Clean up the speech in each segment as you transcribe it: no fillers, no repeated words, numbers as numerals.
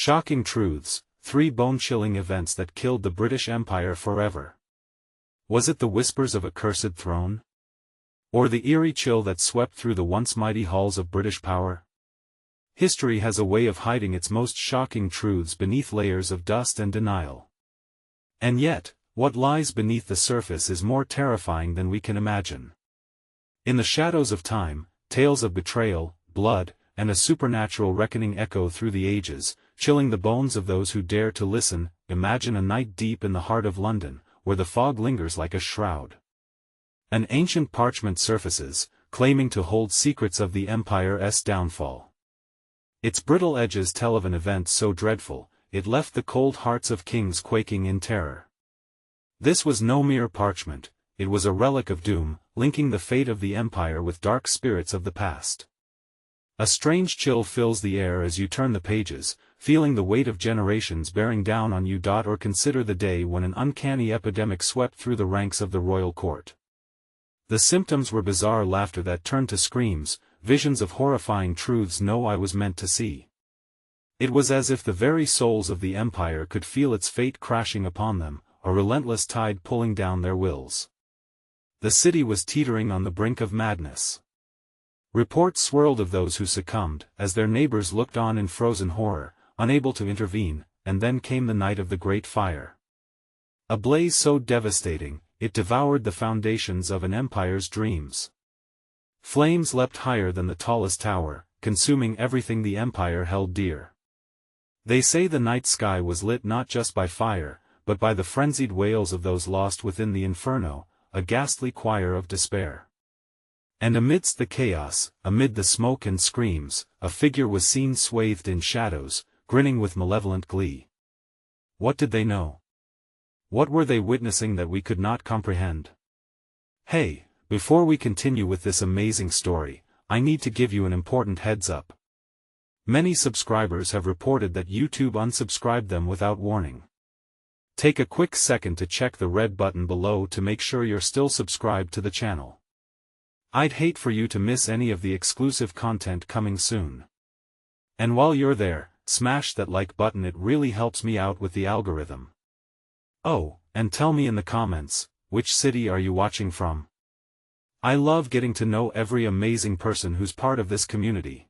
Shocking truths, 3 bone-chilling events that killed the British Empire forever. Was it the whispers of a cursed throne? Or the eerie chill that swept through the once mighty halls of British power? History has a way of hiding its most shocking truths beneath layers of dust and denial. And yet, what lies beneath the surface is more terrifying than we can imagine. In the shadows of time, tales of betrayal, blood, and a supernatural reckoning echo through the ages, chilling the bones of those who dare to listen. Imagine a night deep in the heart of London, where the fog lingers like a shroud. An ancient parchment surfaces, claiming to hold secrets of the empire's downfall. Its brittle edges tell of an event so dreadful, it left the cold hearts of kings quaking in terror. This was no mere parchment, it was a relic of doom, linking the fate of the empire with dark spirits of the past. A strange chill fills the air as you turn the pages, feeling the weight of generations bearing down on you. Or consider the day when an uncanny epidemic swept through the ranks of the royal court. The symptoms were bizarre laughter that turned to screams, visions of horrifying truths no eye was meant to see. It was as if the very souls of the empire could feel its fate crashing upon them, a relentless tide pulling down their wills. The city was teetering on the brink of madness. Reports swirled of those who succumbed, as their neighbors looked on in frozen horror, unable to intervene. And then came the night of the Great Fire. A blaze so devastating, it devoured the foundations of an empire's dreams. Flames leapt higher than the tallest tower, consuming everything the empire held dear. They say the night sky was lit not just by fire, but by the frenzied wails of those lost within the inferno, a ghastly choir of despair. And amidst the chaos, amid the smoke and screams, a figure was seen swathed in shadows, grinning with malevolent glee. What did they know? What were they witnessing that we could not comprehend? Hey, before we continue with this amazing story, I need to give you an important heads up. Many subscribers have reported that YouTube unsubscribed them without warning. Take a quick second to check the red button below to make sure you're still subscribed to the channel. I'd hate for you to miss any of the exclusive content coming soon. And while you're there, smash that like button, it really helps me out with the algorithm. Oh, and tell me in the comments, which city are you watching from? I love getting to know every amazing person who's part of this community.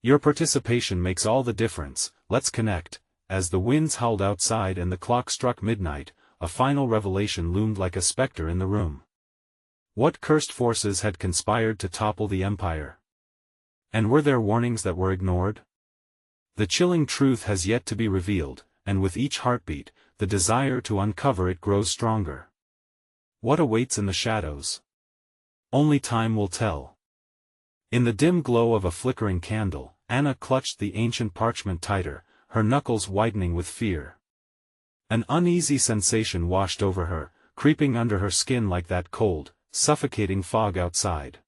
Your participation makes all the difference. Let's connect. As the winds howled outside and the clock struck midnight, a final revelation loomed like a specter in the room. What cursed forces had conspired to topple the empire? And were there warnings that were ignored? The chilling truth has yet to be revealed, and with each heartbeat, the desire to uncover it grows stronger. What awaits in the shadows? Only time will tell. In the dim glow of a flickering candle, Anna clutched the ancient parchment tighter, her knuckles whitening with fear. An uneasy sensation washed over her, creeping under her skin like that cold, suffocating fog outside.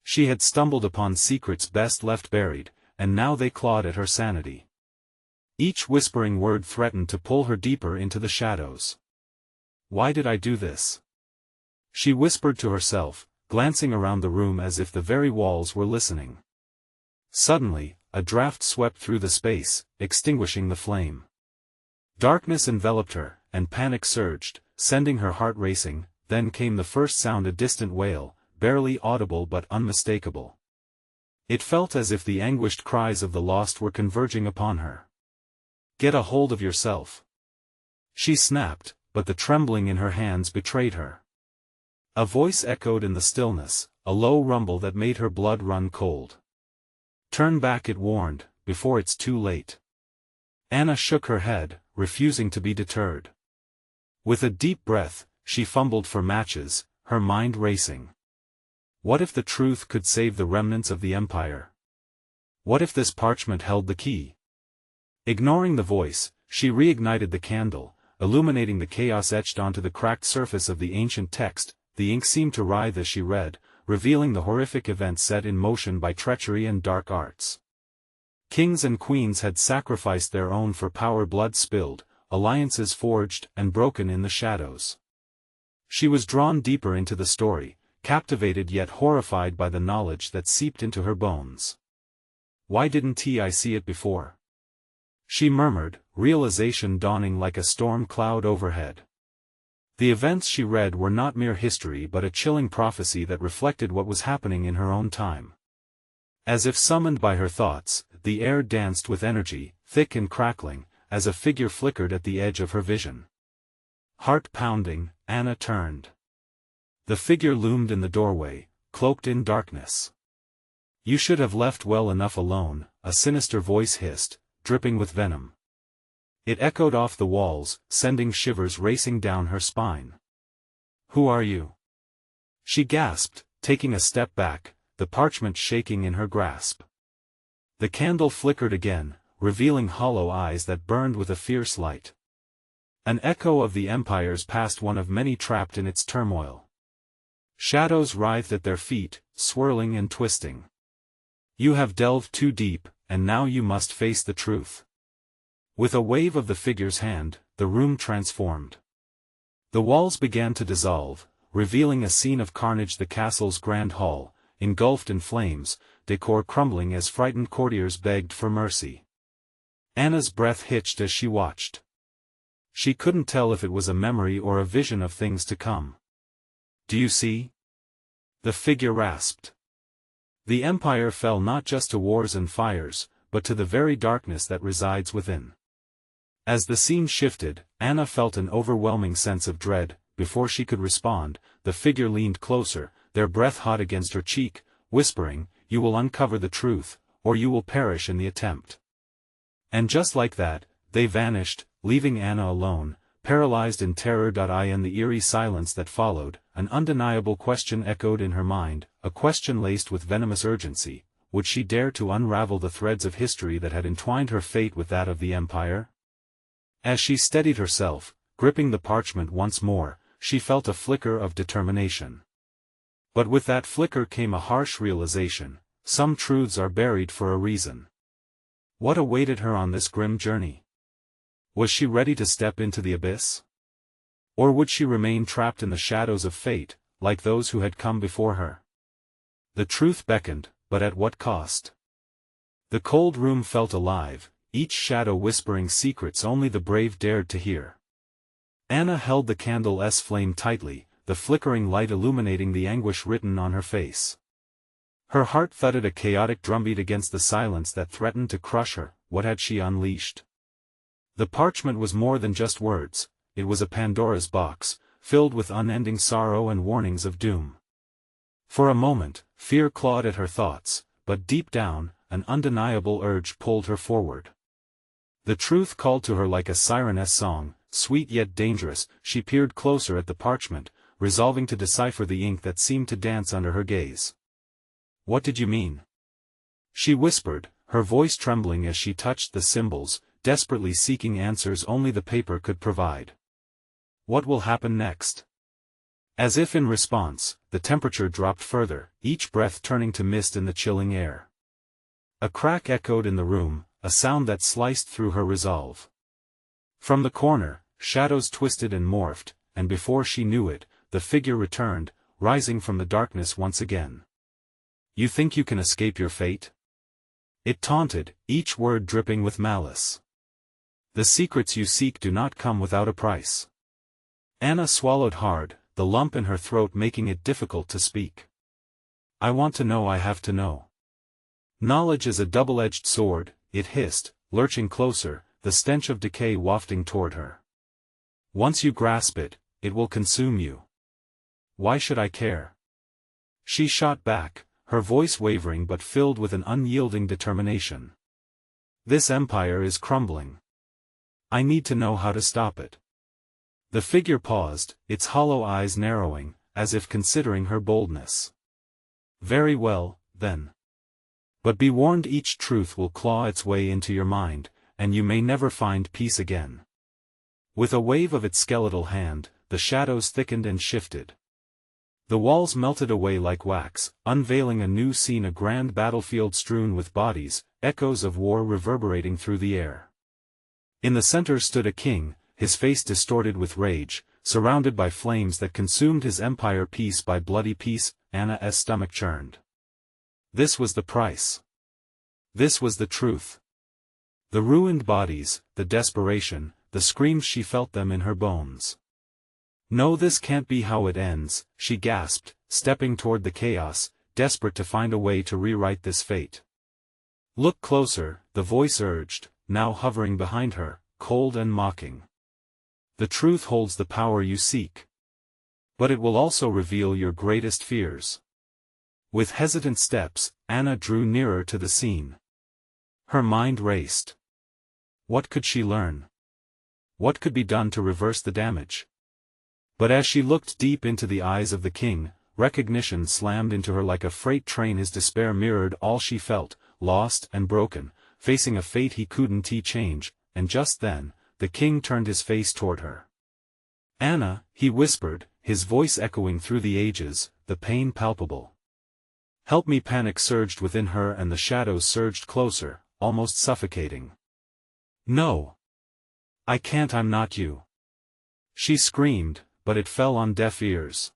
She had stumbled upon secrets best left buried, and now they clawed at her sanity. Each whispering word threatened to pull her deeper into the shadows. Why did I do this? She whispered to herself, glancing around the room as if the very walls were listening. Suddenly, a draft swept through the space, extinguishing the flame. Darkness enveloped her, and panic surged, sending her heart racing. Then came the first sound, a distant wail, barely audible but unmistakable. It felt as if the anguished cries of the lost were converging upon her. Get a hold of yourself. She snapped, but the trembling in her hands betrayed her. A voice echoed in the stillness, a low rumble that made her blood run cold. Turn back, it warned, before it's too late. Anna shook her head, refusing to be deterred. With a deep breath, she fumbled for matches, her mind racing. What if the truth could save the remnants of the empire? What if this parchment held the key? Ignoring the voice, she reignited the candle, illuminating the chaos etched onto the cracked surface of the ancient text. The ink seemed to writhe as she read, revealing the horrific events set in motion by treachery and dark arts. Kings and queens had sacrificed their own for power, blood spilled, alliances forged and broken in the shadows. She was drawn deeper into the story, captivated yet horrified by the knowledge that seeped into her bones. Why didn't I see it before? she murmured, realization dawning like a storm cloud overhead. The events she read were not mere history but a chilling prophecy that reflected what was happening in her own time. As if summoned by her thoughts, the air danced with energy, thick and crackling, as a figure flickered at the edge of her vision. Heart pounding, Anna turned. The figure loomed in the doorway, cloaked in darkness. "You should have left well enough alone," a sinister voice hissed, dripping with venom. It echoed off the walls, sending shivers racing down her spine. "Who are you?" she gasped, taking a step back, the parchment shaking in her grasp. The candle flickered again, revealing hollow eyes that burned with a fierce light. An echo of the Empire's past, one of many trapped in its turmoil. Shadows writhed at their feet, swirling and twisting. "You have delved too deep, and now you must face the truth." With a wave of the figure's hand, the room transformed. The walls began to dissolve, revealing a scene of carnage, the castle's grand hall, engulfed in flames, decor crumbling as frightened courtiers begged for mercy. Anna's breath hitched as she watched. She couldn't tell if it was a memory or a vision of things to come. "Do you see?" the figure rasped. The Empire fell not just to wars and fires, but to the very darkness that resides within. As the scene shifted, Anna felt an overwhelming sense of dread. Before she could respond, the figure leaned closer, their breath hot against her cheek, whispering, "You will uncover the truth, or you will perish in the attempt." And just like that, they vanished, leaving Anna alone, paralyzed in terror. In the eerie silence that followed, an undeniable question echoed in her mind, a question laced with venomous urgency. Would she dare to unravel the threads of history that had entwined her fate with that of the Empire? As she steadied herself, gripping the parchment once more, she felt a flicker of determination. But with that flicker came a harsh realization: some truths are buried for a reason. What awaited her on this grim journey? Was she ready to step into the abyss? Or would she remain trapped in the shadows of fate, like those who had come before her? The truth beckoned, but at what cost? The cold room felt alive, each shadow whispering secrets only the brave dared to hear. Anna held the candle's flame tightly, the flickering light illuminating the anguish written on her face. Her heart thudded a chaotic drumbeat against the silence that threatened to crush her. What had she unleashed? The parchment was more than just words, it was a Pandora's box, filled with unending sorrow and warnings of doom. For a moment, fear clawed at her thoughts, but deep down, an undeniable urge pulled her forward. The truth called to her like a siren's song, sweet yet dangerous. She peered closer at the parchment, resolving to decipher the ink that seemed to dance under her gaze. "What did you mean?" she whispered, her voice trembling as she touched the symbols, desperately seeking answers only the paper could provide. "What will happen next?" As if in response, the temperature dropped further, each breath turning to mist in the chilling air. A crack echoed in the room, a sound that sliced through her resolve. From the corner, shadows twisted and morphed, and before she knew it, the figure returned, rising from the darkness once again. "You think you can escape your fate?" it taunted, each word dripping with malice. "The secrets you seek do not come without a price." Anna swallowed hard, the lump in her throat making it difficult to speak. "I want to know, I have to know." "Knowledge is a double-edged sword," it hissed, lurching closer, the stench of decay wafting toward her. "Once you grasp it, it will consume you." "Why should I care?" she shot back, her voice wavering but filled with an unyielding determination. "This empire is crumbling. I need to know how to stop it." The figure paused, its hollow eyes narrowing, as if considering her boldness. "Very well, then. But be warned, each truth will claw its way into your mind, and you may never find peace again." With a wave of its skeletal hand, the shadows thickened and shifted. The walls melted away like wax, unveiling a new scene, a grand battlefield strewn with bodies, echoes of war reverberating through the air. In the center stood a king, his face distorted with rage, surrounded by flames that consumed his empire piece by bloody piece. Anna's stomach churned. This was the price. This was the truth. The ruined bodies, the desperation, the screams, she felt them in her bones. No, this can't be how it ends, she gasped, stepping toward the chaos, desperate to find a way to rewrite this fate. Look closer, the voice urged, now hovering behind her, cold and mocking. The truth holds the power you seek. But it will also reveal your greatest fears. With hesitant steps, Anna drew nearer to the scene. Her mind raced. What could she learn? What could be done to reverse the damage? But as she looked deep into the eyes of the king, recognition slammed into her like a freight train. His despair mirrored all she felt, lost and broken, facing a fate he couldn't change, and just then, the king turned his face toward her. Anna, he whispered, his voice echoing through the ages, the pain palpable. Help me. Panic surged within her and the shadows surged closer, almost suffocating. No. I can't, I'm not you. She screamed, but it fell on deaf ears.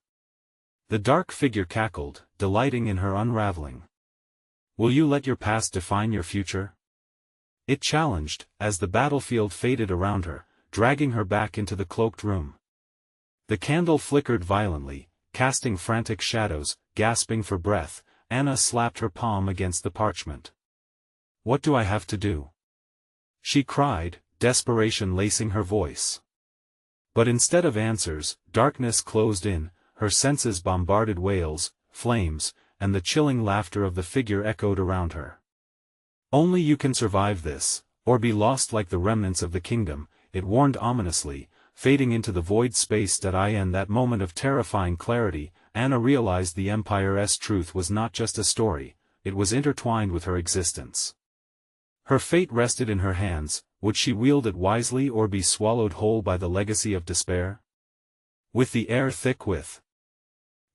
The dark figure cackled, delighting in her unraveling. Will you let your past define your future? It challenged, as the battlefield faded around her, dragging her back into the cloaked room. The candle flickered violently, casting frantic shadows. Gasping for breath, Anna slapped her palm against the parchment. What do I have to do? She cried, desperation lacing her voice. But instead of answers, darkness closed in, her senses bombarded. Wails, flames, and the chilling laughter of the figure echoed around her. Only you can survive this, or be lost like the remnants of the kingdom, it warned ominously, fading into the void space. In that moment of terrifying clarity, Anna realized the Empire's truth was not just a story, it was intertwined with her existence. Her fate rested in her hands. Would she wield it wisely or be swallowed whole by the legacy of despair? With the air thick with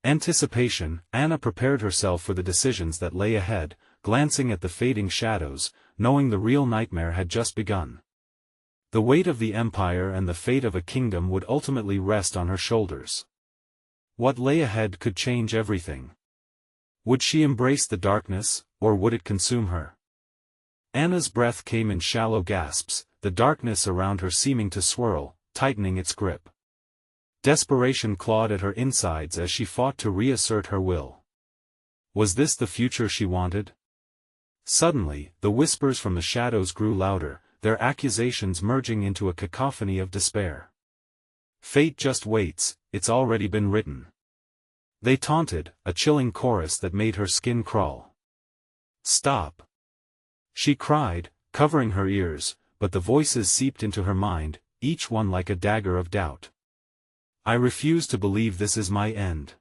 anticipation, Anna prepared herself for the decisions that lay ahead, glancing at the fading shadows, knowing the real nightmare had just begun. The weight of the empire and the fate of a kingdom would ultimately rest on her shoulders. What lay ahead could change everything. Would she embrace the darkness, or would it consume her? Anna's breath came in shallow gasps, the darkness around her seeming to swirl, tightening its grip. Desperation clawed at her insides as she fought to reassert her will. Was this the future she wanted? Suddenly, the whispers from the shadows grew louder, their accusations merging into a cacophony of despair. Fate just waits, it's already been written. They taunted, a chilling chorus that made her skin crawl. Stop! She cried, covering her ears, but the voices seeped into her mind, each one like a dagger of doubt. I refuse to believe this is my end.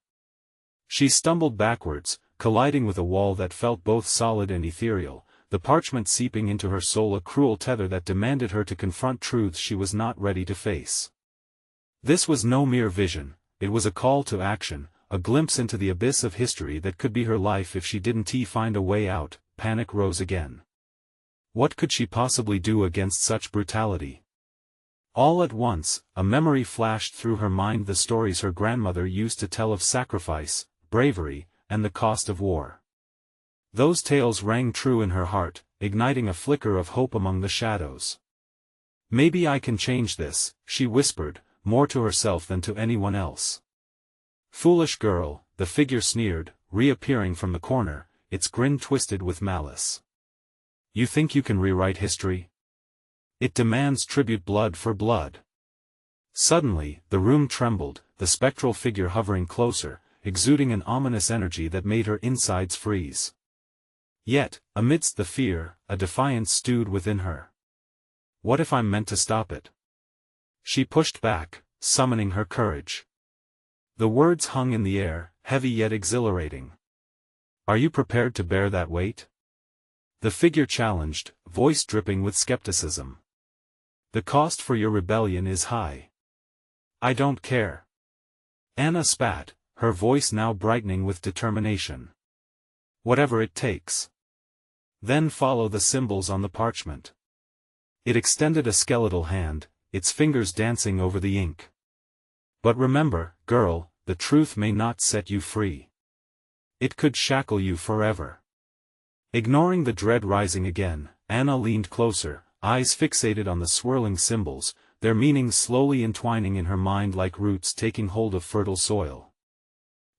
She stumbled backwards, colliding with a wall that felt both solid and ethereal, the parchment seeping into her soul, a cruel tether that demanded her to confront truths she was not ready to face. This was no mere vision, it was a call to action, a glimpse into the abyss of history that could be her life if she didn't find a way out. Panic rose again. What could she possibly do against such brutality? All at once, a memory flashed through her mind, the stories her grandmother used to tell of sacrifice, bravery, and the cost of war. Those tales rang true in her heart, igniting a flicker of hope among the shadows. Maybe I can change this, she whispered, more to herself than to anyone else. Foolish girl, the figure sneered, reappearing from the corner, its grin twisted with malice. You think you can rewrite history? It demands tribute, blood for blood. Suddenly, the room trembled, the spectral figure hovering closer, exuding an ominous energy that made her insides freeze. Yet, amidst the fear, a defiance stewed within her. What if I'm meant to stop it? She pushed back, summoning her courage. The words hung in the air, heavy yet exhilarating. Are you prepared to bear that weight? The figure challenged, voice dripping with skepticism. The cost for your rebellion is high. I don't care. Anna spat, her voice now brightening with determination. Whatever it takes. Then follow the symbols on the parchment. It extended a skeletal hand, its fingers dancing over the ink. But remember, girl, the truth may not set you free. It could shackle you forever. Ignoring the dread rising again, Anna leaned closer, eyes fixated on the swirling symbols, their meanings slowly entwining in her mind like roots taking hold of fertile soil.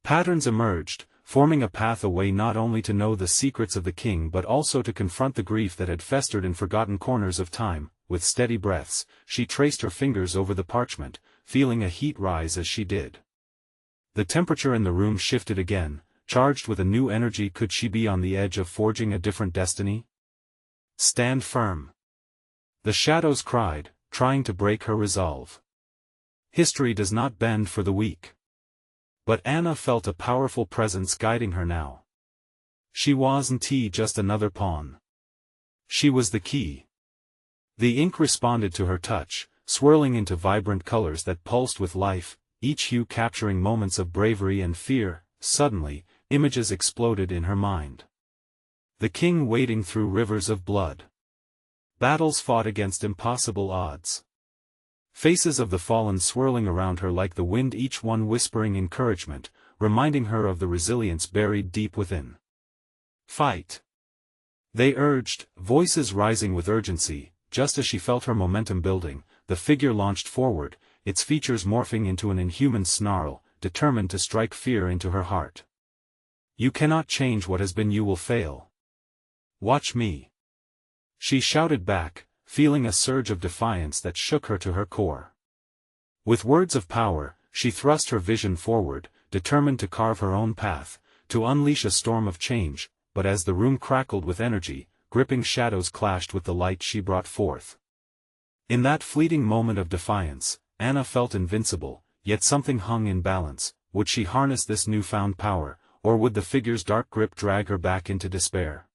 Patterns emerged, forming a path away not only to know the secrets of the king but also to confront the grief that had festered in forgotten corners of time. With steady breaths, she traced her fingers over the parchment, feeling a heat rise as she did. The temperature in the room shifted again, charged with a new energy. Could she be on the edge of forging a different destiny? Stand firm. The shadows cried, trying to break her resolve. History does not bend for the weak. But Anna felt a powerful presence guiding her now. She wasn't just another pawn. She was the key. The ink responded to her touch, swirling into vibrant colors that pulsed with life, each hue capturing moments of bravery and fear. Suddenly, images exploded in her mind. The king wading through rivers of blood. Battles fought against impossible odds. Faces of the fallen swirling around her like the wind, each one whispering encouragement, reminding her of the resilience buried deep within. Fight! They urged, voices rising with urgency. Just as she felt her momentum building, the figure launched forward, its features morphing into an inhuman snarl, determined to strike fear into her heart. You cannot change what has been. You will fail. Watch me. She shouted back, feeling a surge of defiance that shook her to her core. With words of power, she thrust her vision forward, determined to carve her own path, to unleash a storm of change. But as the room crackled with energy, gripping shadows clashed with the light she brought forth. In that fleeting moment of defiance, Anna felt invincible, yet something hung in balance. Would she harness this newfound power, or would the figure's dark grip drag her back into despair?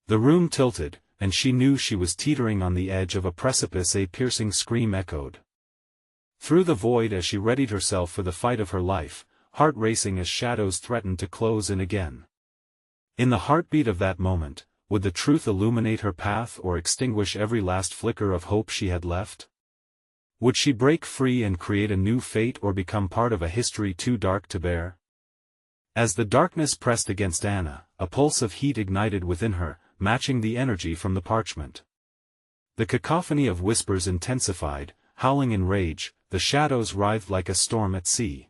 The room tilted, and she knew she was teetering on the edge of a precipice. A piercing scream echoed through the void as she readied herself for the fight of her life, heart racing as shadows threatened to close in again. In the heartbeat of that moment, would the truth illuminate her path or extinguish every last flicker of hope she had left? Would she break free and create a new fate or become part of a history too dark to bear? As the darkness pressed against Anna, a pulse of heat ignited within her, matching the energy from the parchment. The cacophony of whispers intensified, howling in rage, the shadows writhed like a storm at sea.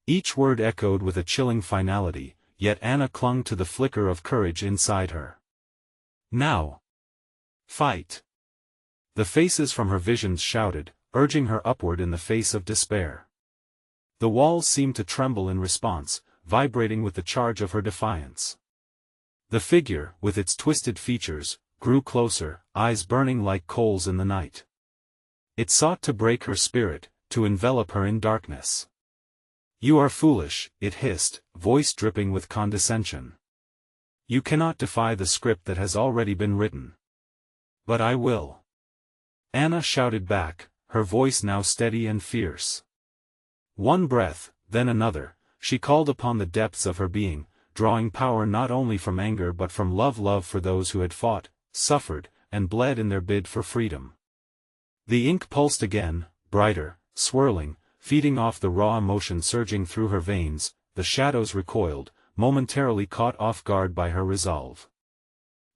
Each word echoed with a chilling finality, yet Anna clung to the flicker of courage inside her. Now! Fight! The faces from her visions shouted, urging her upward in the face of despair. The walls seemed to tremble in response, vibrating with the charge of her defiance. The figure, with its twisted features, grew closer, eyes burning like coals in the night. It sought to break her spirit, to envelop her in darkness. You are foolish, it hissed, voice dripping with condescension. You cannot defy the script that has already been written. But I will. Anna shouted back, her voice now steady and fierce. One breath, then another, she called upon the depths of her being, drawing power not only from anger but from love for those who had fought, suffered, and bled in their bid for freedom. The ink pulsed again, brighter, swirling, feeding off the raw emotion surging through her veins. The shadows recoiled, momentarily caught off guard by her resolve.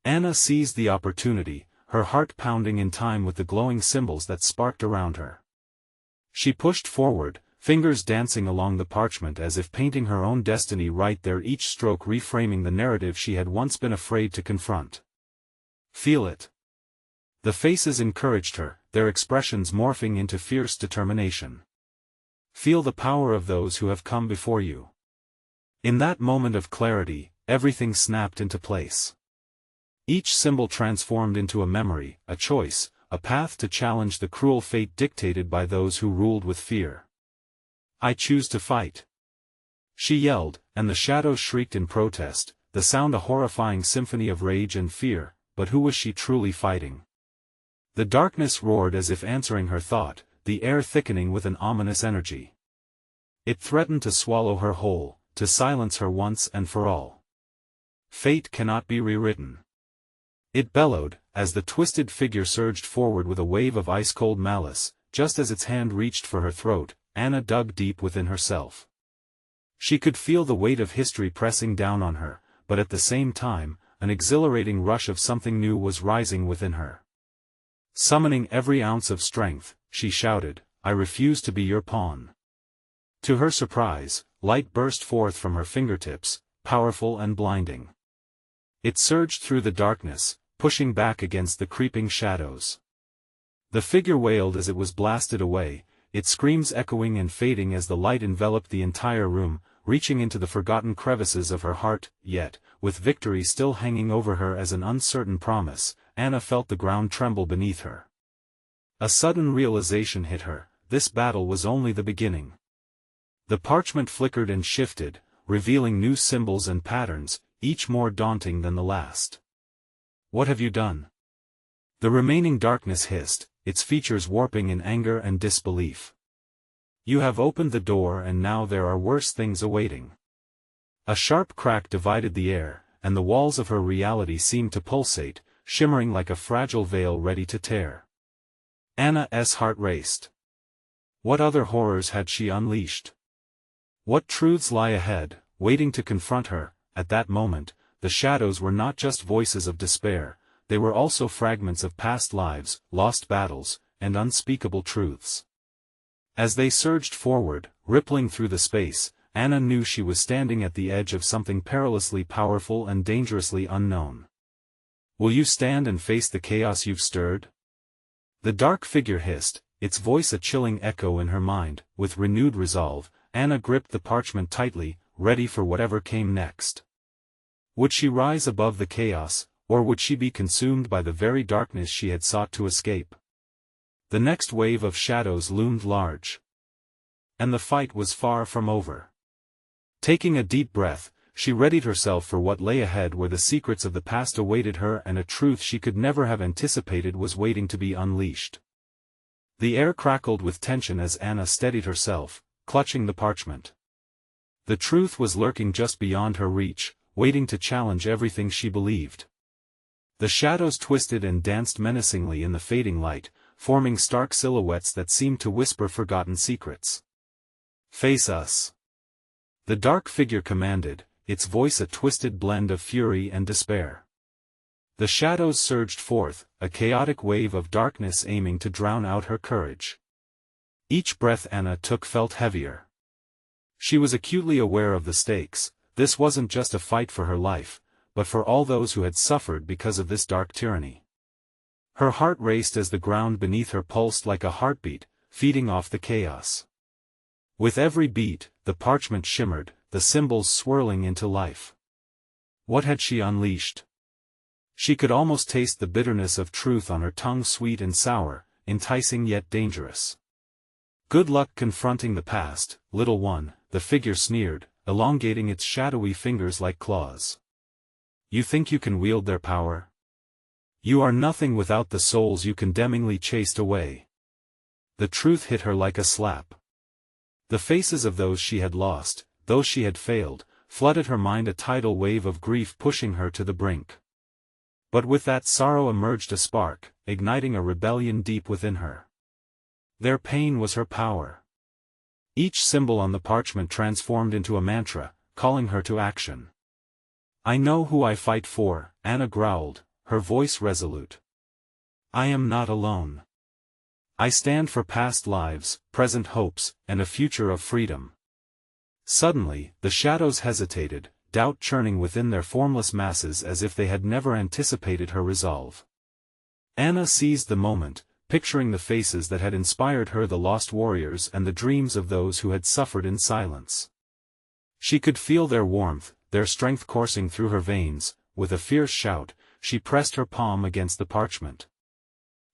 Anna seized the opportunity, her heart pounding in time with the glowing symbols that sparked around her. She pushed forward, fingers dancing along the parchment as if painting her own destiny right there, each stroke reframing the narrative she had once been afraid to confront. Feel it. The faces encouraged her, their expressions morphing into fierce determination. Feel the power of those who have come before you. In that moment of clarity, everything snapped into place. Each symbol transformed into a memory, a choice, a path to challenge the cruel fate dictated by those who ruled with fear. I choose to fight. She yelled, and the shadows shrieked in protest, the sound a horrifying symphony of rage and fear. But who was she truly fighting? The darkness roared as if answering her thought, the air thickening with an ominous energy. It threatened to swallow her whole, to silence her once and for all. Fate cannot be rewritten. It bellowed, as the twisted figure surged forward with a wave of ice-cold malice. Just as its hand reached for her throat, Anna dug deep within herself. She could feel the weight of history pressing down on her, but at the same time, an exhilarating rush of something new was rising within her. Summoning every ounce of strength, she shouted, "I refuse to be your pawn." To her surprise, light burst forth from her fingertips, powerful and blinding. It surged through the darkness, pushing back against the creeping shadows. The figure wailed as it was blasted away, its screams echoing and fading as the light enveloped the entire room, reaching into the forgotten crevices of her heart. Yet, with victory still hanging over her as an uncertain promise, Anna felt the ground tremble beneath her. A sudden realization hit her: this battle was only the beginning. The parchment flickered and shifted, revealing new symbols and patterns, each more daunting than the last. "What have you done?" The remaining darkness hissed, its features warping in anger and disbelief. "You have opened the door, and now there are worse things awaiting." A sharp crack divided the air, and the walls of her reality seemed to pulsate, shimmering like a fragile veil ready to tear. Anna's heart raced. What other horrors had she unleashed? What truths lie ahead, waiting to confront her? At that moment, the shadows were not just voices of despair, they were also fragments of past lives, lost battles, and unspeakable truths. As they surged forward, rippling through the space, Anna knew she was standing at the edge of something perilously powerful and dangerously unknown. "Will you stand and face the chaos you've stirred?" The dark figure hissed, its voice a chilling echo in her mind. With renewed resolve, Anna gripped the parchment tightly, ready for whatever came next. Would she rise above the chaos, or would she be consumed by the very darkness she had sought to escape? The next wave of shadows loomed large. And the fight was far from over. Taking a deep breath, she readied herself for what lay ahead, where the secrets of the past awaited her and a truth she could never have anticipated was waiting to be unleashed. The air crackled with tension as Anna steadied herself, clutching the parchment. The truth was lurking just beyond her reach, waiting to challenge everything she believed. The shadows twisted and danced menacingly in the fading light, forming stark silhouettes that seemed to whisper forgotten secrets. "Face us," the dark figure commanded, its voice a twisted blend of fury and despair. The shadows surged forth, a chaotic wave of darkness aiming to drown out her courage. Each breath Anna took felt heavier. She was acutely aware of the stakes. This wasn't just a fight for her life, but for all those who had suffered because of this dark tyranny. Her heart raced as the ground beneath her pulsed like a heartbeat, feeding off the chaos. With every beat, the parchment shimmered, the symbols swirling into life. What had she unleashed? She could almost taste the bitterness of truth on her tongue, sweet and sour, enticing yet dangerous. "Good luck confronting the past, little one," the figure sneered, elongating its shadowy fingers like claws. "You think you can wield their power? You are nothing without the souls you condemningly chased away." The truth hit her like a slap. The faces of those she had lost, those she had failed, flooded her mind, a tidal wave of grief pushing her to the brink. But with that sorrow emerged a spark, igniting a rebellion deep within her. Their pain was her power. Each symbol on the parchment transformed into a mantra, calling her to action. "I know who I fight for," Anna growled, her voice resolute. "I am not alone. I stand for past lives, present hopes, and a future of freedom." Suddenly, the shadows hesitated, doubt churning within their formless masses as if they had never anticipated her resolve. Anna seized the moment, picturing the faces that had inspired her, the lost warriors and the dreams of those who had suffered in silence. She could feel their warmth, their strength coursing through her veins. With a fierce shout, she pressed her palm against the parchment.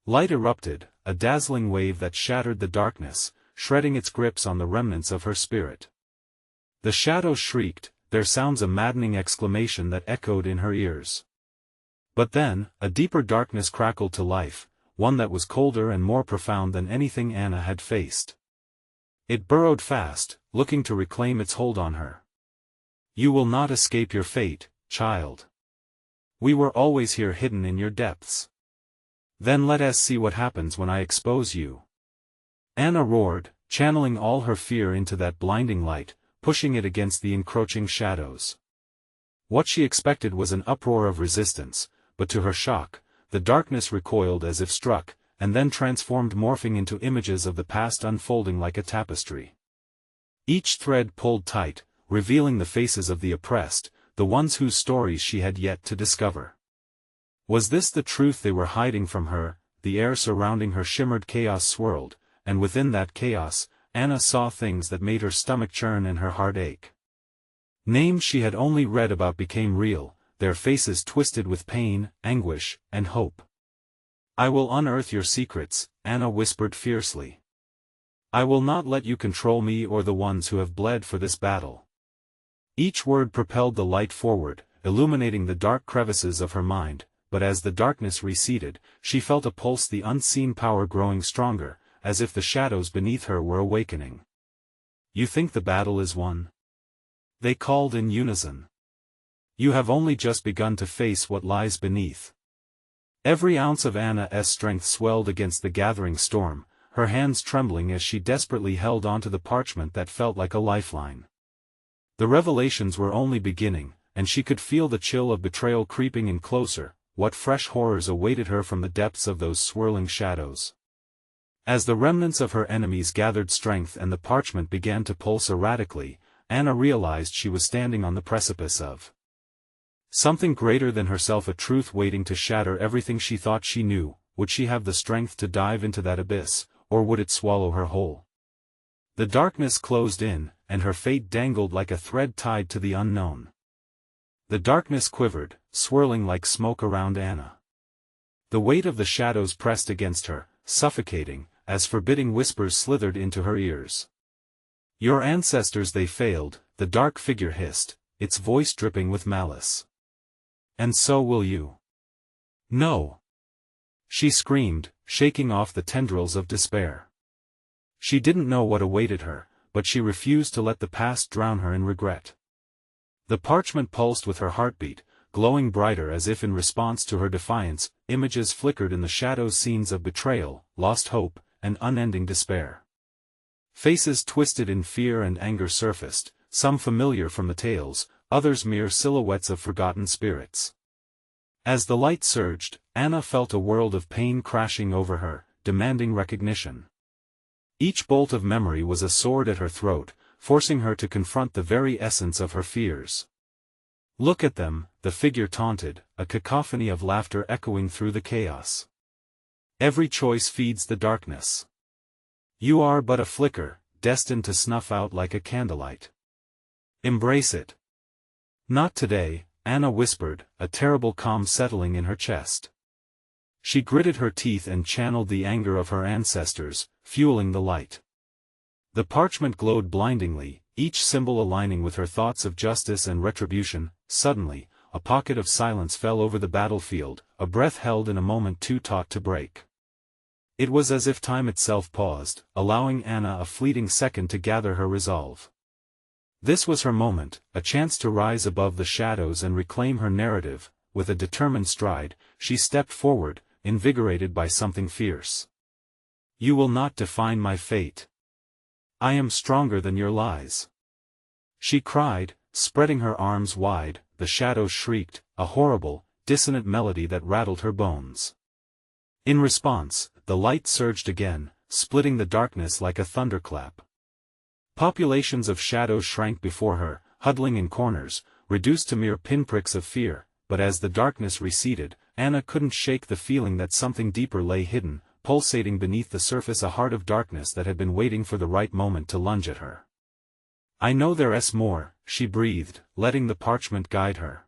Light erupted, a dazzling wave that shattered the darkness, shredding its grips on the remnants of her spirit. The shadows shrieked, their sounds a maddening exclamation that echoed in her ears. But then, a deeper darkness crackled to life, one that was colder and more profound than anything Anna had faced. It burrowed fast, looking to reclaim its hold on her. "You will not escape your fate, child. We were always here, hidden in your depths. Then let us see what happens when I expose you." Anna roared, channeling all her fear into that blinding light, pushing it against the encroaching shadows. What she expected was an uproar of resistance, but to her shock, the darkness recoiled as if struck, and then transformed, morphing into images of the past unfolding like a tapestry. Each thread pulled tight, revealing the faces of the oppressed, the ones whose stories she had yet to discover. Was this the truth they were hiding from her? The air surrounding her shimmered, chaos swirled, and within that chaos, Anna saw things that made her stomach churn and her heart ache. Names she had only read about became real, their faces twisted with pain, anguish, and hope. "I will unearth your secrets," Anna whispered fiercely. "I will not let you control me or the ones who have bled for this battle." Each word propelled the light forward, illuminating the dark crevices of her mind, but as the darkness receded, she felt a pulse, the unseen power growing stronger, as if the shadows beneath her were awakening. "You think the battle is won?" they called in unison. "You have only just begun to face what lies beneath." Every ounce of Anna's strength swelled against the gathering storm, her hands trembling as she desperately held onto the parchment that felt like a lifeline. The revelations were only beginning, and she could feel the chill of betrayal creeping in closer. What fresh horrors awaited her from the depths of those swirling shadows? As the remnants of her enemies gathered strength and the parchment began to pulse erratically, Anna realized she was standing on the precipice of something greater than herself, a truth waiting to shatter everything she thought she knew. Would she have the strength to dive into that abyss, or would it swallow her whole? The darkness closed in, and her fate dangled like a thread tied to the unknown. The darkness quivered, swirling like smoke around Anna. The weight of the shadows pressed against her, suffocating, as forbidding whispers slithered into her ears. "Your ancestors, they failed," the dark figure hissed, its voice dripping with malice. "And so will you." "No!" she screamed, shaking off the tendrils of despair. She didn't know what awaited her, but she refused to let the past drown her in regret. The parchment pulsed with her heartbeat, glowing brighter as if in response to her defiance. Images flickered in the shadows, scenes of betrayal, lost hope, and unending despair. Faces twisted in fear and anger surfaced, some familiar from the tales, others mere silhouettes of forgotten spirits. As the light surged, Anna felt a world of pain crashing over her, demanding recognition. Each bolt of memory was a sword at her throat, forcing her to confront the very essence of her fears. "Look at them," the figure taunted, a cacophony of laughter echoing through the chaos. "Every choice feeds the darkness. You are but a flicker, destined to snuff out like a candlelight. Embrace it." "Not today," Anna whispered, a terrible calm settling in her chest. She gritted her teeth and channeled the anger of her ancestors, fueling the light. The parchment glowed blindingly, each symbol aligning with her thoughts of justice and retribution. Suddenly, a pocket of silence fell over the battlefield, a breath held in a moment too taut to break. It was as if time itself paused, allowing Anna a fleeting second to gather her resolve. This was her moment, a chance to rise above the shadows and reclaim her narrative. With a determined stride, she stepped forward, invigorated by something fierce. "You will not define my fate. I am stronger than your lies," she cried, spreading her arms wide. The shadows shrieked, a horrible, dissonant melody that rattled her bones. In response, the light surged again, splitting the darkness like a thunderclap. Populations of shadows shrank before her, huddling in corners, reduced to mere pinpricks of fear. But as the darkness receded, Anna couldn't shake the feeling that something deeper lay hidden, pulsating beneath the surface, a heart of darkness that had been waiting for the right moment to lunge at her. "I know there's more," she breathed, letting the parchment guide her.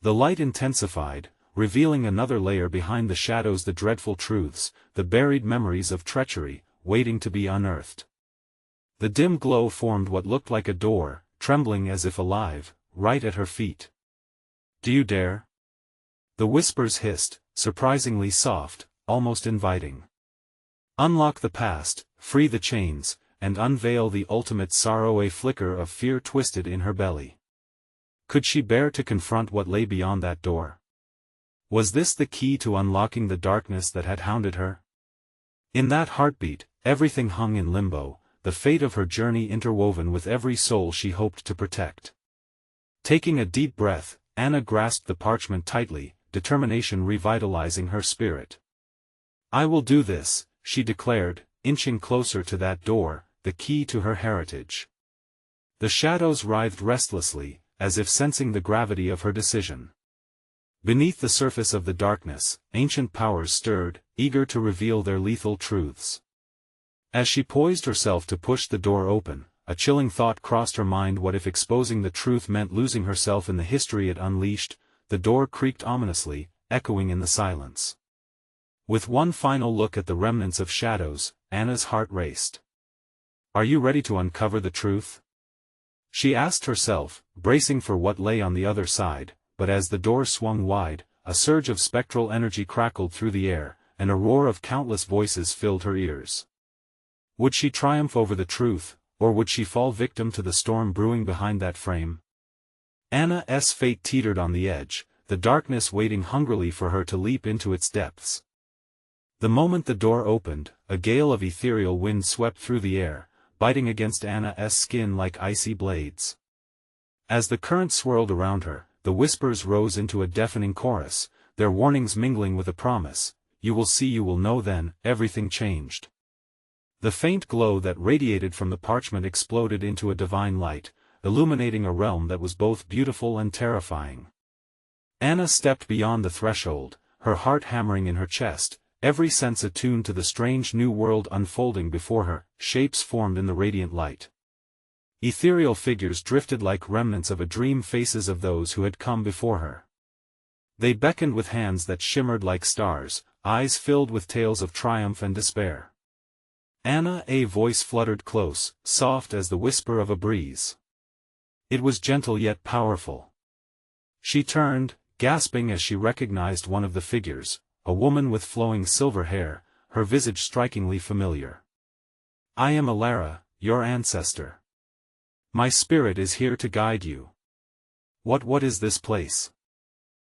The light intensified, revealing another layer behind the shadows, the dreadful truths, the buried memories of treachery, waiting to be unearthed. The dim glow formed what looked like a door, trembling as if alive, right at her feet. "Do you dare?" The whispers hissed, surprisingly soft, almost inviting. "Unlock the past, free the chains, and unveil the ultimate sorrow." A flicker of fear twisted in her belly. Could she bear to confront what lay beyond that door? Was this the key to unlocking the darkness that had hounded her? In that heartbeat, everything hung in limbo, the fate of her journey interwoven with every soul she hoped to protect. Taking a deep breath, Anna grasped the parchment tightly, determination revitalizing her spirit. I will do this, she declared, inching closer to that door, the key to her heritage. The shadows writhed restlessly, as if sensing the gravity of her decision. Beneath the surface of the darkness, ancient powers stirred, eager to reveal their lethal truths. As she poised herself to push the door open, a chilling thought crossed her mind. What if exposing the truth meant losing herself in the history it unleashed? The door creaked ominously, echoing in the silence. With one final look at the remnants of shadows, Anna's heart raced. Are you ready to uncover the truth? She asked herself, bracing for what lay on the other side, but as the door swung wide, a surge of spectral energy crackled through the air, and a roar of countless voices filled her ears. Would she triumph over the truth, or would she fall victim to the storm brewing behind that frame? Anna's fate teetered on the edge, the darkness waiting hungrily for her to leap into its depths. The moment the door opened, a gale of ethereal wind swept through the air, biting against Anna's skin like icy blades. As the current swirled around her, the whispers rose into a deafening chorus, their warnings mingling with a promise, "You will see, you will know." Then, everything changed. The faint glow that radiated from the parchment exploded into a divine light, illuminating a realm that was both beautiful and terrifying. Anna stepped beyond the threshold, her heart hammering in her chest, every sense attuned to the strange new world unfolding before her. Shapes formed in the radiant light. Ethereal figures drifted like remnants of a dream, faces of those who had come before her. They beckoned with hands that shimmered like stars, eyes filled with tales of triumph and despair. Anna's voice fluttered close, soft as the whisper of a breeze. It was gentle yet powerful. She turned, gasping as she recognized one of the figures, a woman with flowing silver hair, her visage strikingly familiar. "I am Alara, your ancestor. My spirit is here to guide you." What is this place?"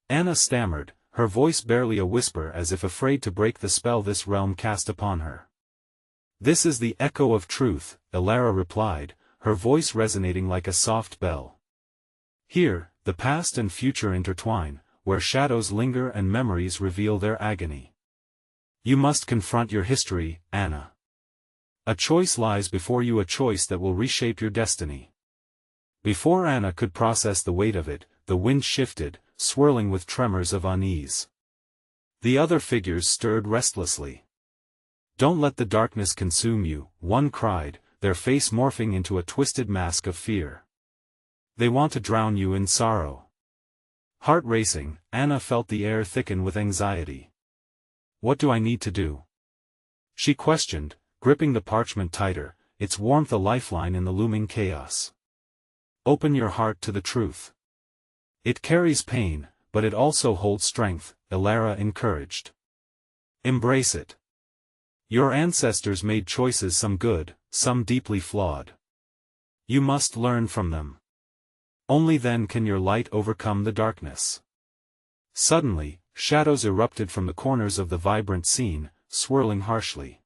Anna stammered, her voice barely a whisper, as if afraid to break the spell this realm cast upon her. "This is the echo of truth," Alara replied, her voice resonating like a soft bell. "Here, the past and future intertwine, where shadows linger and memories reveal their agony. You must confront your history, Anna. A choice lies before you, a choice that will reshape your destiny." Before Anna could process the weight of it, the wind shifted, swirling with tremors of unease. The other figures stirred restlessly. "Don't let the darkness consume you," one cried, their face morphing into a twisted mask of fear. "They want to drown you in sorrow." Heart racing, Anna felt the air thicken with anxiety. "What do I need to do?" she questioned, gripping the parchment tighter, its warmth a lifeline in the looming chaos. "Open your heart to the truth. It carries pain, but it also holds strength," Alara encouraged. "Embrace it. Your ancestors made choices, some good, some deeply flawed. You must learn from them. Only then can your light overcome the darkness." Suddenly, shadows erupted from the corners of the vibrant scene, swirling harshly.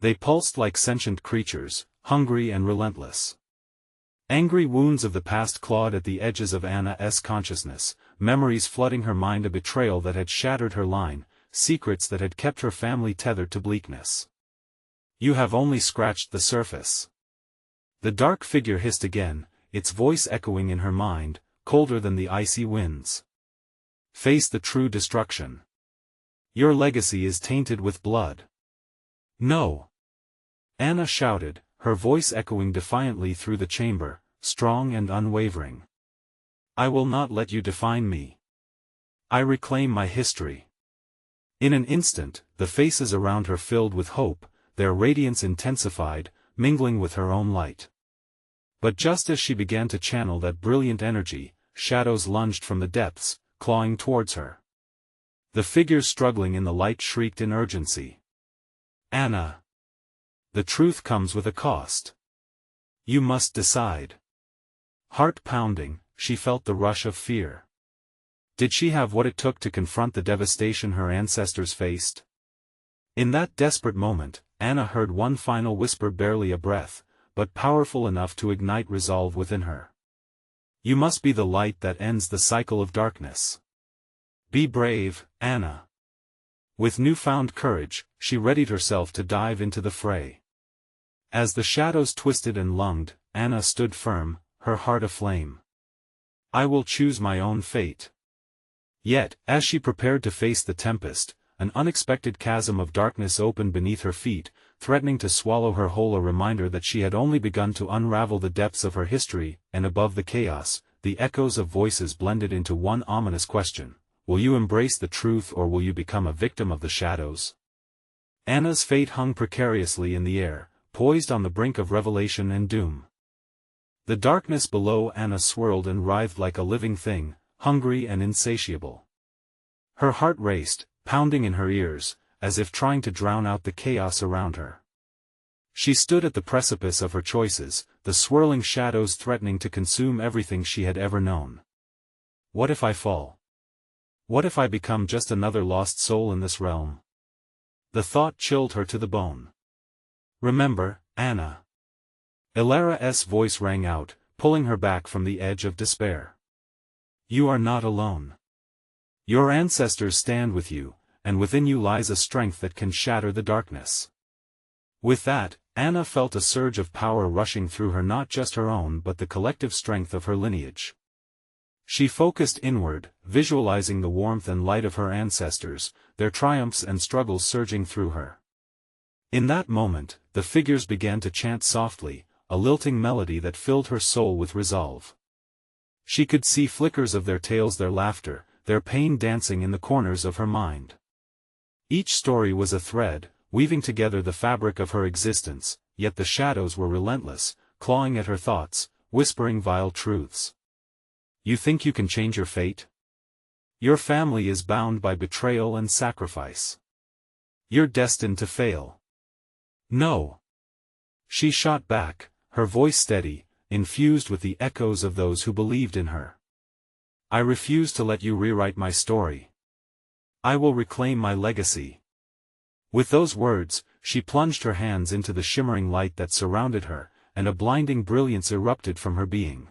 They pulsed like sentient creatures, hungry and relentless. Angry wounds of the past clawed at the edges of Anna's consciousness, memories flooding her mind, a betrayal that had shattered her line, secrets that had kept her family tethered to bleakness. "You have only scratched the surface." The dark figure hissed again, its voice echoing in her mind, colder than the icy winds. "Face the true destruction. Your legacy is tainted with blood." "No!" Anna shouted, her voice echoing defiantly through the chamber, strong and unwavering. "I will not let you define me. I reclaim my history." In an instant, the faces around her filled with hope, their radiance intensified, mingling with her own light. But just as she began to channel that brilliant energy, shadows lunged from the depths, clawing towards her. The figures struggling in the light shrieked in urgency. "Anna! The truth comes with a cost. You must decide." Heart pounding, she felt the rush of fear. Did she have what it took to confront the devastation her ancestors faced? In that desperate moment, Anna heard one final whisper, barely a breath, but powerful enough to ignite resolve within her. "You must be the light that ends the cycle of darkness. Be brave, Anna. With newfound courage, she readied herself to dive into the fray. As the shadows twisted and lunged, Anna stood firm, her heart aflame. I will choose my own fate. Yet, as she prepared to face the tempest, an unexpected chasm of darkness opened beneath her feet, threatening to swallow her whole, a reminder that she had only begun to unravel the depths of her history, and above the chaos, the echoes of voices blended into one ominous question: will you embrace the truth or will you become a victim of the shadows? Anna's fate hung precariously in the air, poised on the brink of revelation and doom. The darkness below Anna swirled and writhed like a living thing, hungry and insatiable. Her heart raced, pounding in her ears, as if trying to drown out the chaos around her. She stood at the precipice of her choices, the swirling shadows threatening to consume everything she had ever known. What if I fall? What if I become just another lost soul in this realm? The thought chilled her to the bone. Remember, Anna. Ilara's voice rang out, pulling her back from the edge of despair. You are not alone. Your ancestors stand with you, and within you lies a strength that can shatter the darkness. With that, Anna felt a surge of power rushing through her, not just her own but the collective strength of her lineage. She focused inward, visualizing the warmth and light of her ancestors, their triumphs and struggles surging through her. In that moment, the figures began to chant softly, a lilting melody that filled her soul with resolve. She could see flickers of their tales, their laughter, their pain dancing in the corners of her mind. Each story was a thread, weaving together the fabric of her existence, yet the shadows were relentless, clawing at her thoughts, whispering vile truths. You think you can change your fate? Your family is bound by betrayal and sacrifice. You're destined to fail. No. She shot back, her voice steady, infused with the echoes of those who believed in her. I refuse to let you rewrite my story. I will reclaim my legacy. With those words, she plunged her hands into the shimmering light that surrounded her, and a blinding brilliance erupted from her being.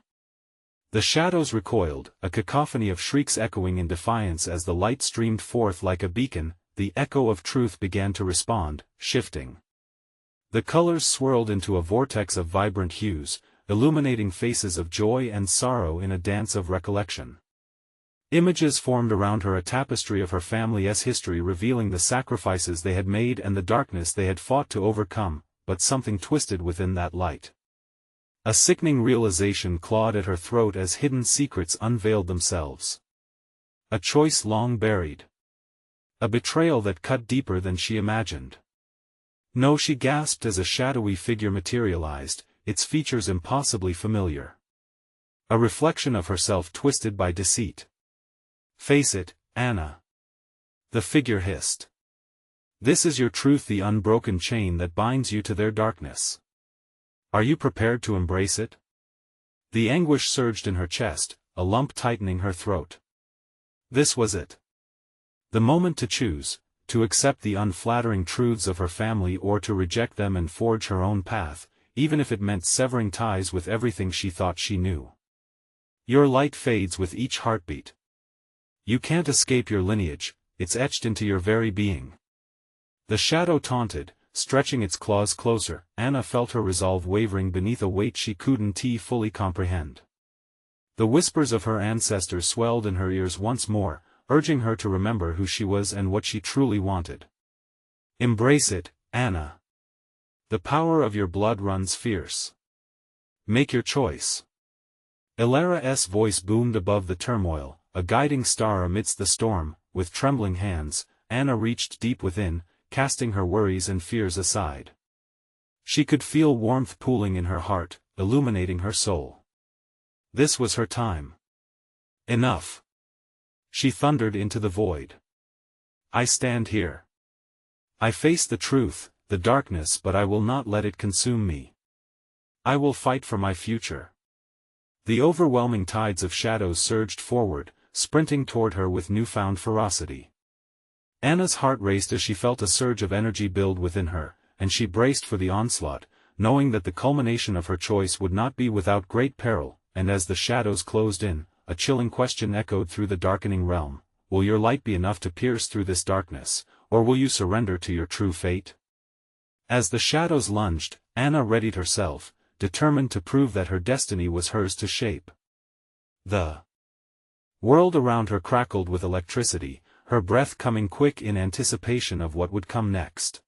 The shadows recoiled, a cacophony of shrieks echoing in defiance as the light streamed forth like a beacon. The echo of truth began to respond, shifting. The colors swirled into a vortex of vibrant hues, illuminating faces of joy and sorrow in a dance of recollection. Images formed around her, a tapestry of her family's history, revealing the sacrifices they had made and the darkness they had fought to overcome, but something twisted within that light. A sickening realization clawed at her throat as hidden secrets unveiled themselves. A choice long buried. A betrayal that cut deeper than she imagined. No, she gasped as a shadowy figure materialized, its features impossibly familiar. A reflection of herself twisted by deceit. Face it, Anna. The figure hissed. This is your truth, the unbroken chain that binds you to their darkness. Are you prepared to embrace it? The anguish surged in her chest, a lump tightening her throat. This was it. The moment to choose, to accept the unflattering truths of her family or to reject them and forge her own path, even if it meant severing ties with everything she thought she knew. Your light fades with each heartbeat. You can't escape your lineage, it's etched into your very being. The shadow taunted, stretching its claws closer. Anna felt her resolve wavering beneath a weight she couldn't fully comprehend. The whispers of her ancestors swelled in her ears once more, urging her to remember who she was and what she truly wanted. Embrace it, Anna. The power of your blood runs fierce. Make your choice. Ilara's voice boomed above the turmoil, a guiding star amidst the storm. With trembling hands, Anna reached deep within, casting her worries and fears aside. She could feel warmth pooling in her heart, illuminating her soul. This was her time. Enough. She thundered into the void. I stand here. I face the truth, the darkness, but I will not let it consume me. I will fight for my future. The overwhelming tides of shadows surged forward, sprinting toward her with newfound ferocity. Anna's heart raced as she felt a surge of energy build within her, and she braced for the onslaught, knowing that the culmination of her choice would not be without great peril. And as the shadows closed in, a chilling question echoed through the darkening realm: will your light be enough to pierce through this darkness, or will you surrender to your true fate? As the shadows lunged, Anna readied herself, determined to prove that her destiny was hers to shape. The world around her crackled with electricity, her breath coming quick in anticipation of what would come next.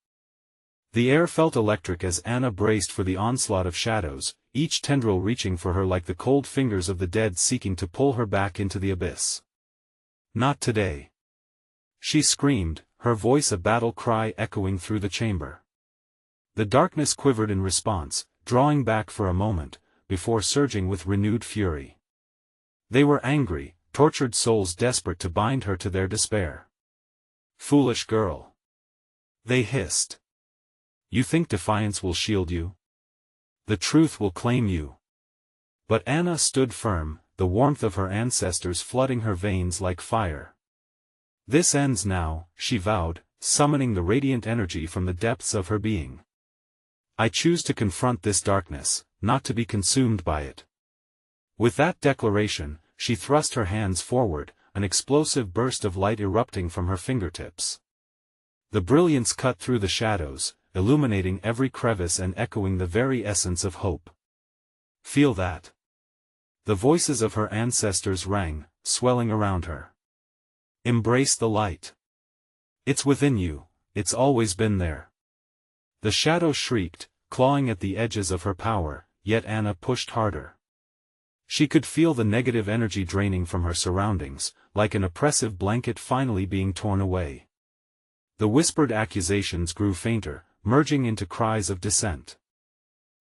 The air felt electric as Anna braced for the onslaught of shadows, each tendril reaching for her like the cold fingers of the dead seeking to pull her back into the abyss. Not today. She screamed, her voice a battle cry echoing through the chamber. The darkness quivered in response, drawing back for a moment, before surging with renewed fury. They were angry, tortured souls desperate to bind her to their despair. "Foolish girl," they hissed. "You think defiance will shield you? The truth will claim you." But Anna stood firm, the warmth of her ancestors flooding her veins like fire. "This ends now," she vowed, summoning the radiant energy from the depths of her being. "I choose to confront this darkness, not to be consumed by it." With that declaration, she thrust her hands forward, an explosive burst of light erupting from her fingertips. The brilliance cut through the shadows, illuminating every crevice and echoing the very essence of hope. "Feel that?" The voices of her ancestors rang, swelling around her. "Embrace the light. It's within you, it's always been there." The shadow shrieked, clawing at the edges of her power, yet Anna pushed harder. She could feel the negative energy draining from her surroundings, like an oppressive blanket finally being torn away. The whispered accusations grew fainter, merging into cries of dissent.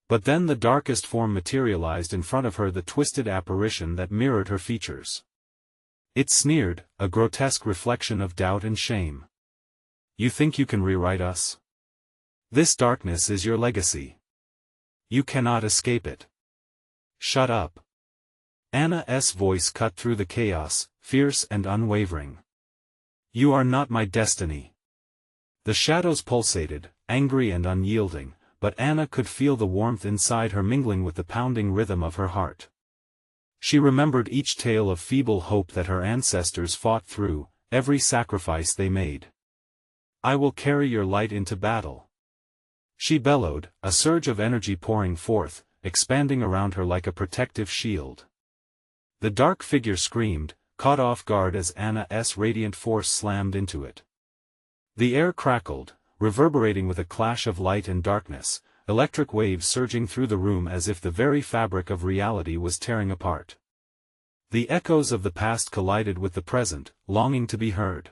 But then the darkest form materialized in front of her, the twisted apparition that mirrored her features. It sneered, a grotesque reflection of doubt and shame. "You think you can rewrite us? This darkness is your legacy. You cannot escape it. Shut up." Anna's voice cut through the chaos, fierce and unwavering. "You are not my destiny." The shadows pulsated, angry and unyielding, but Anna could feel the warmth inside her mingling with the pounding rhythm of her heart. She remembered each tale of feeble hope that her ancestors fought through, every sacrifice they made. "I will carry your light into battle," she bellowed, a surge of energy pouring forth, expanding around her like a protective shield. The dark figure screamed, caught off guard as Anna's radiant force slammed into it. The air crackled, reverberating with a clash of light and darkness, electric waves surging through the room as if the very fabric of reality was tearing apart. The echoes of the past collided with the present, longing to be heard.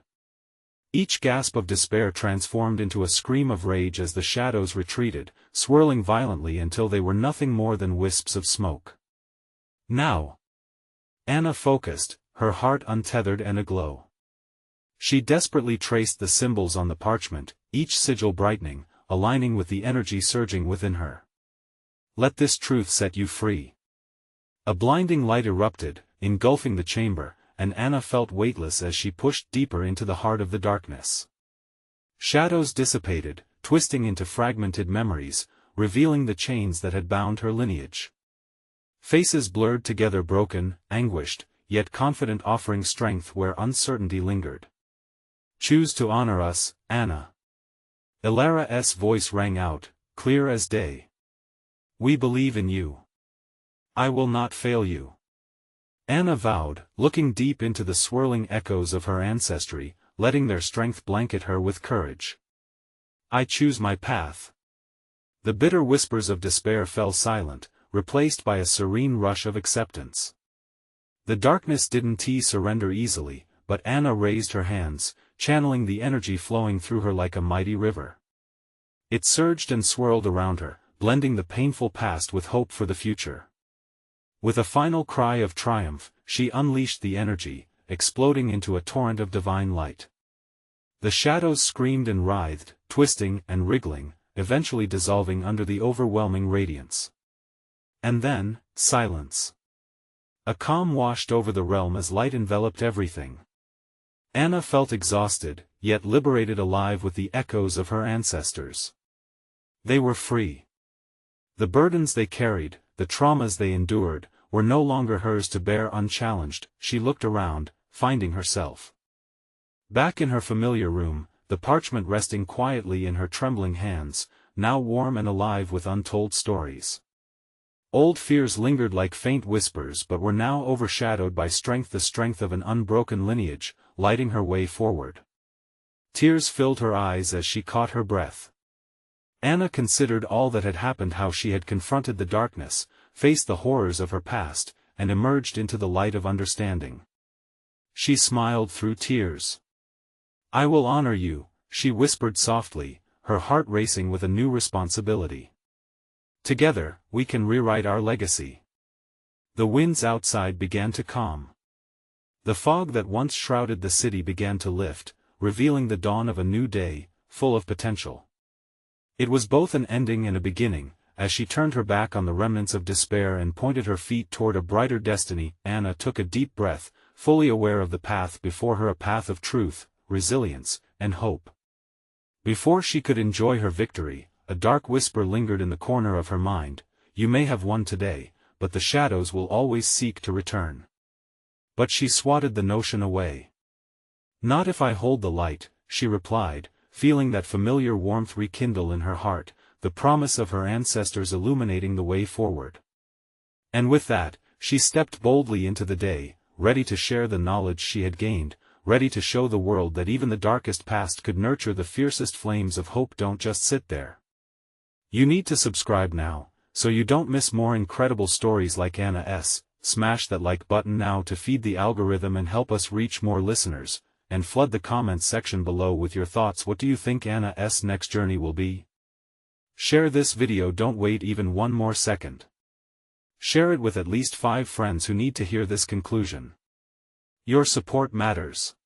Each gasp of despair transformed into a scream of rage as the shadows retreated, swirling violently until they were nothing more than wisps of smoke. "Now!" Anna focused, her heart untethered and aglow. She desperately traced the symbols on the parchment, each sigil brightening, aligning with the energy surging within her. "Let this truth set you free." A blinding light erupted, engulfing the chamber, and Anna felt weightless as she pushed deeper into the heart of the darkness. Shadows dissipated, twisting into fragmented memories, revealing the chains that had bound her lineage. Faces blurred together, broken, anguished, yet confident, offering strength where uncertainty lingered. "Choose to honor us, Anna." Ilara's voice rang out, clear as day. "We believe in you. I will not fail you." Anna vowed, looking deep into the swirling echoes of her ancestry, letting their strength blanket her with courage. "I choose my path." The bitter whispers of despair fell silent, replaced by a serene rush of acceptance. The darkness didn't surrender easily, but Anna raised her hands, channeling the energy flowing through her like a mighty river. It surged and swirled around her, blending the painful past with hope for the future. With a final cry of triumph, she unleashed the energy, exploding into a torrent of divine light. The shadows screamed and writhed, twisting and wriggling, eventually dissolving under the overwhelming radiance. And then, silence. A calm washed over the realm as light enveloped everything. Anna felt exhausted, yet liberated, alive with the echoes of her ancestors. They were free. The burdens they carried, the traumas they endured, were no longer hers to bear unchallenged. She looked around, finding herself back in her familiar room, the parchment resting quietly in her trembling hands, now warm and alive with untold stories. Old fears lingered like faint whispers but were now overshadowed by strength, the strength of an unbroken lineage, lighting her way forward. Tears filled her eyes as she caught her breath. Anna considered all that had happened, how she had confronted the darkness, faced the horrors of her past, and emerged into the light of understanding. She smiled through tears. "I will honor you," she whispered softly, her heart racing with a new responsibility. "Together, we can rewrite our legacy." The winds outside began to calm. The fog that once shrouded the city began to lift, revealing the dawn of a new day, full of potential. It was both an ending and a beginning. As she turned her back on the remnants of despair and pointed her feet toward a brighter destiny, Anna took a deep breath, fully aware of the path before her, a path of truth, resilience, and hope. Before she could enjoy her victory, a dark whisper lingered in the corner of her mind: "You may have won today, but the shadows will always seek to return." But she swatted the notion away. "Not if I hold the light," she replied, feeling that familiar warmth rekindle in her heart, the promise of her ancestors illuminating the way forward. And with that, she stepped boldly into the day, ready to share the knowledge she had gained, ready to show the world that even the darkest past could nurture the fiercest flames of hope. Don't just sit there. You need to subscribe now, so you don't miss more incredible stories like Anna's. Smash that like button now to feed the algorithm and help us reach more listeners, and flood the comments section below with your thoughts. What do you think Anna's next journey will be? Share this video, don't wait even one more second. Share it with at least 5 friends who need to hear this conclusion. Your support matters.